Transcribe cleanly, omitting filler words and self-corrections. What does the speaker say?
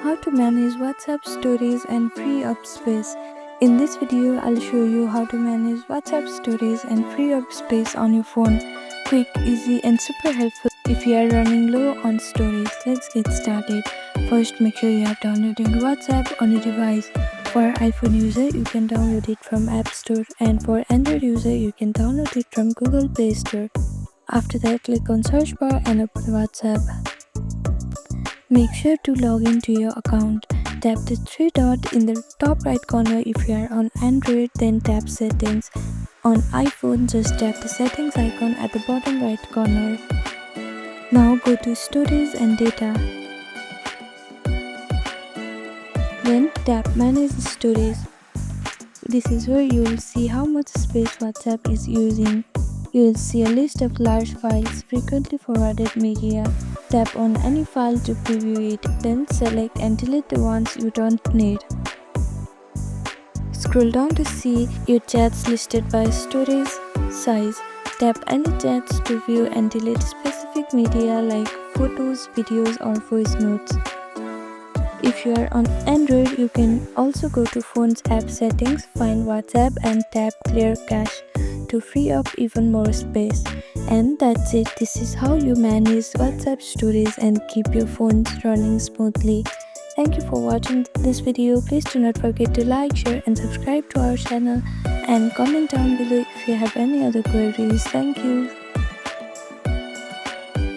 how to manage WhatsApp stories and free up space. In this video, I'll show you how to manage WhatsApp stories and free up space on your phone. Quick, easy and super helpful if you are running low on stories. Let's get started. First, make sure you have downloaded WhatsApp on your device. For iPhone user, you can download it from App Store, and for Android user, you can download it from Google Play Store. After that, click on search bar and open WhatsApp. Make sure to log into your account. Tap the three dots in the top right corner. If you are on Android, then tap settings. On iPhone, just tap the settings icon at the bottom right corner. Now go to storage and data. Then tap manage storage. This is where you will see how much space WhatsApp is using. You will see a list of large files, frequently forwarded media. Tap on any file to preview it, then select and delete the ones you don't need. Scroll down to see your chats listed by storage size. Tap any chats to view and delete specific media like photos, videos or voice notes. If you are on Android, you can also go to Phone's app settings, find WhatsApp and tap clear cache to free up even more space. And that's it. This is how you manage WhatsApp stories and keep your phones running smoothly. Thank you for watching this video. Please do not forget to like, share and subscribe to our channel, and comment down below if you have any other queries. Thank you.